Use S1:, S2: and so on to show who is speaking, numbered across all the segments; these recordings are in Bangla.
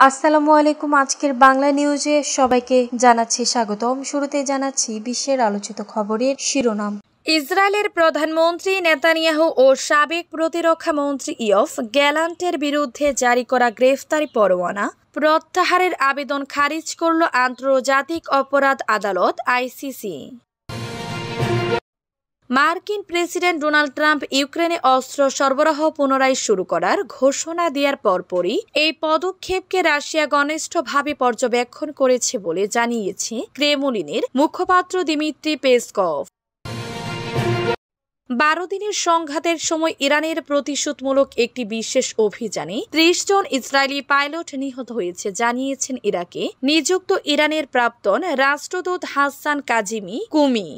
S1: আসসালামু আলাইকুম। আজকের বাংলা নিউজে সবাইকে জানাচ্ছি স্বাগতম। শুরুতে জানাচ্ছি বিশ্বের আলোচিত খবরের শিরোনাম।
S2: ইসরায়েলের প্রধানমন্ত্রী নেতানিয়াহু ও সাবেক প্রতিরক্ষা মন্ত্রী ইয়ফ গ্যালান্টের বিরুদ্ধে জারি করা গ্রেফতারি পরোয়ানা প্রত্যাহারের আবেদন খারিজ করল আন্তর্জাতিক অপরাধ আদালত আইসিসি। মার্কিন প্রেসিডেন্ট ডোনাল্ড ট্রাম্প ইউক্রেনে অস্ত্র সরবরাহ পুনরায় শুরু করার ঘোষণা দেওয়ার পরপরই এই পদক্ষেপকে রাশিয়া ঘনিষ্ঠভাবে পর্যবেক্ষণ করেছে বলে জানিয়েছে ক্রেমলিনের মুখপাত্র দিমিত্রি পেসকভ। 12 দিনের সংঘাতের সময় ইরানের প্রতিশোধমূলক একটি বিশেষ অভিযানে 30 জন ইসরায়েলি পাইলট নিহত হয়েছে জানিয়েছেন ইরাকে নিযুক্ত ইরানের প্রাক্তন রাষ্ট্রদূত হাসান কাজিমি কুমি।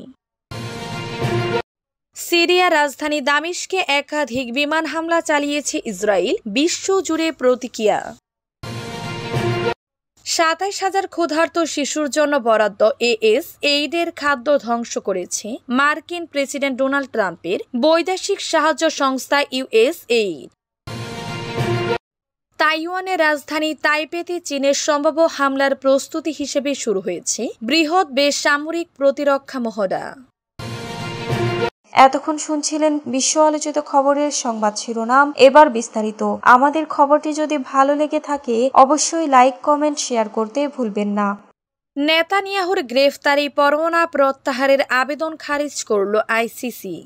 S2: সিরিয়া রাজধানী দামেস্কে একাধিক বিমান হামলা চালিয়েছে ইসরায়েল, বিশ্বজুড়ে প্রতিক্রিয়া। 27,000 ক্ষুধার্ত শিশুর জন্য বরাদ্দ এইডের খাদ্য ধ্বংস করেছে মার্কিন প্রেসিডেন্ট ডোনাল্ড ট্রাম্পের বৈদেশিক সাহায্য সংস্থা ইউএসএইড। তাইওয়ানের রাজধানী তাইপেতে চীনের সম্ভাব্য হামলার প্রস্তুতি হিসেবে শুরু হয়েছে বৃহৎ বেসামরিক প্রতিরক্ষা মহড়া।
S1: এতক্ষণ শুনছিলেন বিশ্ব আলোচিত খবরের সংবাদ শিরোনাম। এবার বিস্তারিত। আমাদের খবরটি যদি ভালো লেগে থাকে অবশ্যই লাইক, কমেন্ট, শেয়ার করতে ভুলবেন না।
S2: নেতানিয়াহুর গ্রেফতারি পরোয়ানা প্রত্যাহারের আবেদন খারিজ করল আইসিসি।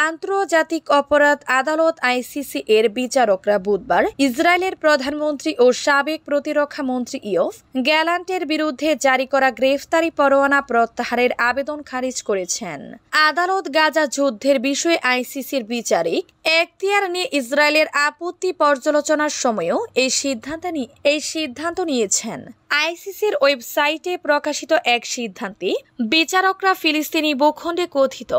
S2: আন্তর্জাতিক অপরাধ আদালত আইসিসি এর বিচারকরা বুধবার ইসরায়েলের প্রধানমন্ত্রী ও সাবেক প্রতিরক্ষা মন্ত্রী ইয়ফ গ্যালান্টের বিরুদ্ধে জারি করা গ্রেফতারি পরোয়ানা প্রত্যাহারের আবেদন খারিজ করেছেন। আদালত গাজা যুদ্ধের বিষয়ে আইসিসির বিচারিক এখতিয়ার নিয়ে ইসরায়েলের আপত্তি পর্যালোচনার সময়ও এই সিদ্ধান্ত নিয়েছেন। আইসিসির ওয়েবসাইটে প্রকাশিত এক সিদ্ধান্তে বিচারকরা ফিলিস্তিনি ভূখণ্ডে কথিত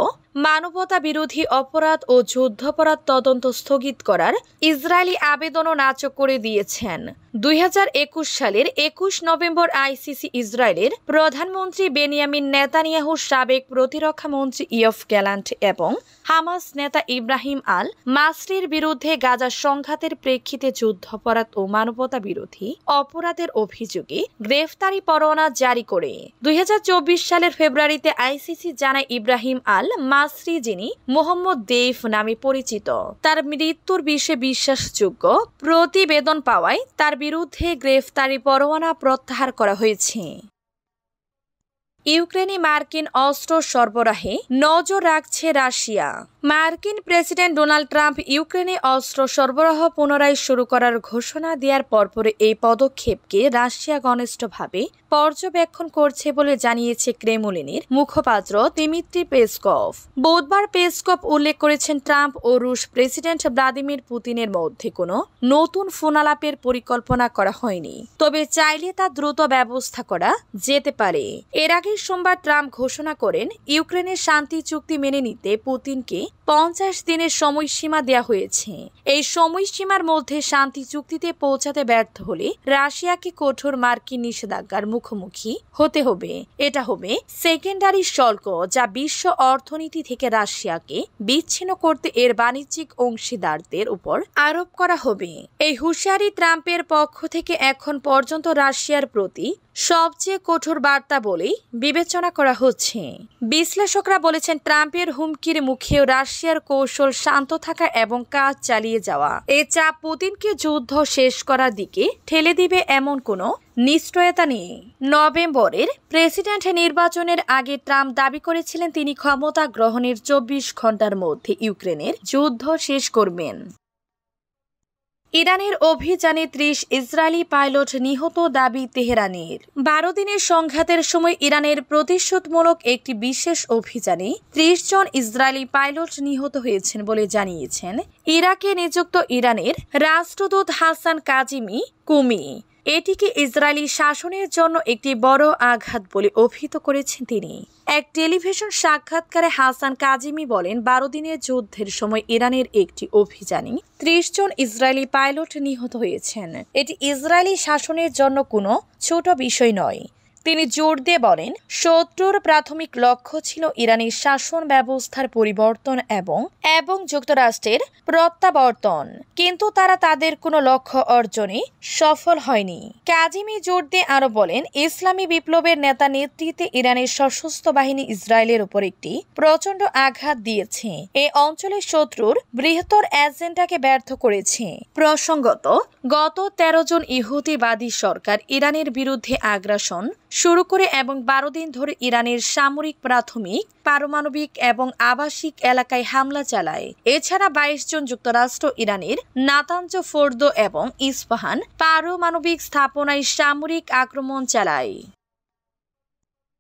S2: মানবতা বিরোধী অপরাধ ও যুদ্ধাপরাধ তদন্ত স্থগিত করার ইসরায়েলি আবেদনও নাকচ করে দিয়েছেন। 2021 সালের 21 নভেম্বর আইসিসি ইসরায়েলের প্রধানমন্ত্রী বেনিয়ামিন নেতানিয়াহুর সাবেক প্রতিরক্ষা মন্ত্রী ইয়ফ গ্যালান্ট এবং হামাস নেতা ইব্রাহিম আল মাসরির বিরুদ্ধে গাজা সংঘাতের প্রেক্ষিতে যুদ্ধাপরাধ ও মানবতা বিরোধী অপরাধের অভিযোগে গ্রেফতারি পরোয়ানা জারি করে 2024 সালের ফেব্রুয়ারিতে আইসিসি জানায় ইব্রাহিম আল মাসরি, যিনি মোহাম্মদ দেইফ নামে পরিচিত, তার মৃত্যুর বিষয়ে বিশ্বাসযোগ্য প্রতিবেদন পাওয়ায় তার বিরুদ্ধে গ্রেফতারি পরোয়ানা প্রত্যাহার করা হয়েছে। ইউক্রেনে মার্কিন অস্ত্র সরবরাহে নজর রাখছে রাশিয়া। মার্কিন প্রেসিডেন্ট ডোনাল্ড ট্রাম্প ইউক্রেনে অস্ত্র সরবরাহ পুনরায় শুরু করার ঘোষণা দেওয়ার পরপরে এই পদক্ষেপকে রাশিয়া ঘনিষ্ঠভাবে পর্যবেক্ষণ করছে বলে জানিয়েছে ক্রেমলিনের মুখপাত্র দিমিত্রি পেসকভ। বুধবার পেসকভ উল্লেখ করেছেন, ট্রাম্প ও রুশ প্রেসিডেন্ট ভ্লাদিমির পুতিনের মধ্যে কোনো নতুন ফোনালাপের পরিকল্পনা করা হয়নি, তবে চাইলে তা দ্রুত ব্যবস্থা করা যেতে পারে। এর আগে সোমবার ট্রাম্প ঘোষণা করেন, ইউক্রেনের শান্তি চুক্তি মেনে নিতে পুতিনকে 50 দিনের সময়সীমা দেওয়া হয়েছে। এই সময়সীমার মধ্যে শান্তি চুক্তিতে পৌঁছাতে ব্যর্থ হলে রাশিয়াকে কঠোর মার্কিন নিষেধাজ্ঞার মুখোমুখি হতে হবে। এটা হবে সেকেন্ডারি শুল্ক, যা বিশ্ব অর্থনীতি থেকে রাশিয়াকে বিচ্ছিন্ন করতে এর বাণিজ্যিক অংশীদারদের উপর আরোপ করা হবে। এই হুঁশিয়ারি ট্রাম্পের পক্ষ থেকে এখন পর্যন্ত রাশিয়ার প্রতি সবচেয়ে কঠোর বার্তা বলেই বিবেচনা করা হচ্ছে। বিশ্লেষকরা বলেছেন, ট্রাম্পের হুমকির মুখেও রাশিয়ার কৌশল শান্ত থাকা এবং কাজ চালিয়ে যাওয়া। এ চাপ পুতিনকে যুদ্ধ শেষ করার দিকে ঠেলে দিবে এমন কোনো নিশ্চয়তা নেই। নভেম্বরের প্রেসিডেন্ট নির্বাচনের আগে ট্রাম্প দাবি করেছিলেন তিনি ক্ষমতা গ্রহণের 24 ঘন্টার মধ্যে ইউক্রেনের যুদ্ধ শেষ করবেন। ইরানের অভিযানে 30 ইসরায়েলি পাইলট নিহত দাবি তেহরানের। 12 দিনের সংঘাতের সময় ইরানের প্রতিশোধমূলক একটি বিশেষ অভিযানে 30 জন ইসরায়েলি পাইলট নিহত হয়েছেন বলে জানিয়েছেন ইরাকে নিযুক্ত ইরানের রাষ্ট্রদূত হাসান কাজিমি কুমি। এটিকে ইসরায়েলি শাসনের জন্য একটি বড় আঘাত বলে অভিহিত করেছেন তিনি। এক টেলিভিশন সাক্ষাৎকারে হাসান কাজিমি বলেন, 12 দিনের যুদ্ধের সময় ইরানের একটি অভিযানে 30 জন ইসরায়েলি পাইলট নিহত হয়েছেন। এটি ইসরায়েলি শাসনের জন্য কোনো ছোট বিষয় নয়। তিনি জোর দিয়ে বলেন, শত্রুর প্রাথমিক লক্ষ্য ছিল ইরানের শাসন ব্যবস্থার পরিবর্তন এবং যুক্তরাষ্ট্রের প্রত্যাবর্তন, কিন্তু তারা তাদের কোনো লক্ষ্য অর্জনে সফল হয়নি। কাজিমি জোর দিয়ে আরো বলেন, ইসলামী বিপ্লবের নেতা নেতৃত্বে ইরানের সশস্ত্র বাহিনী ইসরায়েলের উপর একটি প্রচণ্ড আঘাত দিয়েছে। এ অঞ্চলের শত্রুর বৃহত্তর এজেন্ডাকে ব্যর্থ করেছে। প্রসঙ্গত, গত 13 জন ইহুদিবাদী সরকার ইরানের বিরুদ্ধে আগ্রাসন শুরু করে এবং 12 দিন ধরে ইরানের সামরিক প্রাথমিক, পারমাণবিক এবং আবাসিক এলাকায় হামলা চালায়। এছাড়া 22 জন যুক্তরাষ্ট্র ইরানের নাতাঞ্জ, ফোর্দো এবং ইস্পাহান পারমাণবিক স্থাপনায় সামরিক আক্রমণ চালায়।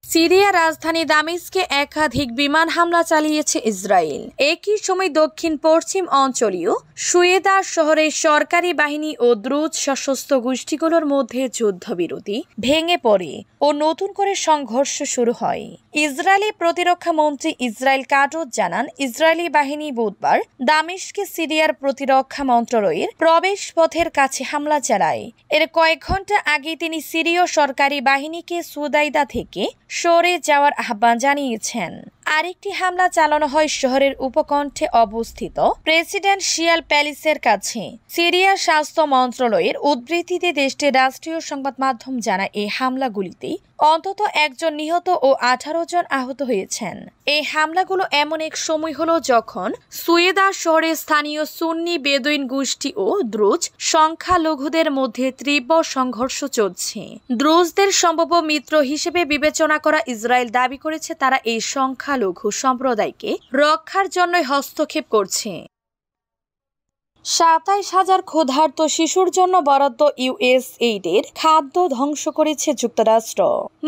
S2: সিরিয়া রাজধানী দামেস্কে একাধিক বিমান হামলা চালিয়েছে ইসরায়েল। একই সময় দক্ষিণ পশ্চিম অঞ্চলীয় সুয়েদা শহরে সরকারি বাহিনী ও দ্রুত সশস্ত্র গোষ্ঠীগুলোর মধ্যে যুদ্ধবিরতি ভেঙে পড়ে ও নতুন করে সংঘর্ষ শুরু হয়। ইসরায়েলি প্রতিরক্ষা মন্ত্রী ইসরায়েল কাটজ জানান, ইসরায়েলি বাহিনী বুধবার দামেস্কে সিরিয়ার প্রতিরক্ষা মন্ত্রণালয়ের প্রবেশ পথের কাছে হামলা চালায়। এর কয়েক ঘন্টা আগে তিনি সিরীয় সরকারি বাহিনীকে সুদাইদা থেকে সরে যাওয়ার আহ্বান জানিয়েছেন। আরেকটি হামলা চালানো হয় শহরের উপকণ্ঠে অবস্থিত প্রেসিডেন্সিয়াল প্যালেসের কাছে। সিরিয়া স্বাস্থ্য মন্ত্রণালয়ের উদ্ধৃতিতে দেশটির রাষ্ট্রীয় সংবাদ মাধ্যম জানায়, এই হামলাগুলিতে অন্তত 1 জন নিহত ও 18 জন আহত হয়েছেন। এই হামলাগুলো এমন এক সময় হলো যখন সুয়েদা শহরে স্থানীয় সুন্নি বেদুইন গোষ্ঠী ও দ্রুজ সংখ্যালঘুদের মধ্যে তীব্র সংঘর্ষ চলছে। দ্রুজদের সম্ভাব্য মিত্র হিসেবে বিবেচনা করা ইসরায়েল দাবি করেছে তারা এই সংখ্যালঘু সম্প্রদায়কে রক্ষার জন্যই হস্তক্ষেপ করছে। 27,000 ক্ষুধার্ত শিশুর জন্য বরাদ্দ ইউএসএইডের খাদ্য ধ্বংস করেছে যুক্তরাষ্ট্র।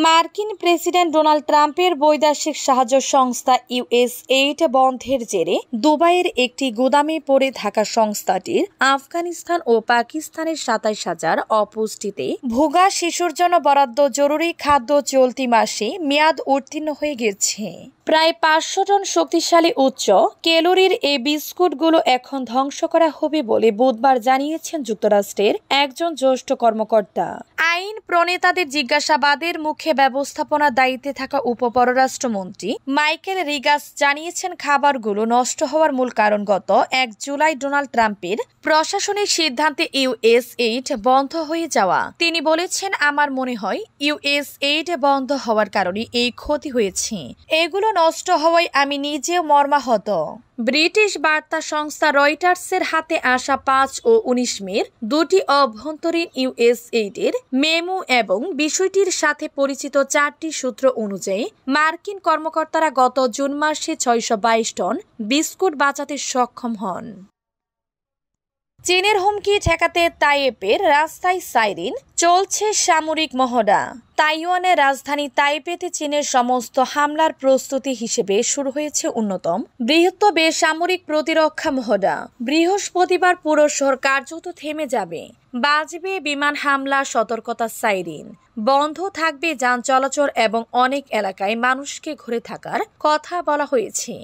S2: মার্কিন প্রেসিডেন্ট ডোনাল্ড ট্রাম্পের বৈদেশিক সাহায্য সংস্থা ইউএসএইড বন্ধের জেরে দুবাইয়ের একটি গুদামে পড়ে থাকা সংস্থাটির আফগানিস্তান ও পাকিস্তানের 27,000 অপুষ্টিতে ভোগা শিশুর জন্য বরাদ্দ জরুরি খাদ্য চলতি মাসে মেয়াদ উত্তীর্ণ হয়ে গেছে। প্রায় 500 টন শক্তিশালী উচ্চ ক্যালোরির এই বিস্কুটগুলো এখন ধ্বংস করা হবে বলে বুধবার জানিয়েছেন যুক্তরাষ্ট্রের একজন জ্যেষ্ঠ কর্মকর্তা। আইন প্রণেতাদের জিজ্ঞাসাবাদের মুখে ব্যবস্থাপনার দায়িত্বে থাকা উপপররাষ্ট্রমন্ত্রী মাইকেল রিগাস জানিয়েছেন, খাবারগুলো নষ্ট হওয়ার মূল কারণ গত 1 জুলাই ডোনাল্ড ট্রাম্পের প্রশাসনিক সিদ্ধান্তে ইউএসএইড বন্ধ হয়ে যাওয়া। তিনি বলেছেন, আমার মনে হয় ইউএসএইড বন্ধ হওয়ার কারণে এই ক্ষতি হয়েছে। এগুলো নষ্ট হওয়ায় আমি নিজেও মর্মাহত। ব্রিটিশ বার্তা সংস্থা রয়টার্সের হাতে আসা 5 ও 19 মের 2টি অভ্যন্তরীণ ইউএসএইডের মেমো এবং বিষয়টির সাথে পরিচিত 4টি সূত্র অনুযায়ী মার্কিন কর্মকর্তারা গত জুন মাসে 622 টন বিস্কুট বাঁচাতে সক্ষম হন। চীনের হুমকি ঠেকাতে তাইপের রাস্তায় সাইরেন, চলছে সামরিক মহড়া। তাইওয়ানের রাজধানী তাইপেতে চীনের সমস্ত হামলার প্রস্তুতি হিসেবে শুরু হয়েছে অন্যতম বৃহত্তম বেসামরিক প্রতিরক্ষা মহড়া। বৃহস্পতিবার পুরো শহর কার্যত থেমে যাবে। বাজবে বিমান হামলা সতর্কতা সাইরেন। বন্ধ থাকবে যান চলাচল এবং অনেক এলাকায় মানুষকে ঘুরে থাকার কথা বলা হয়েছে।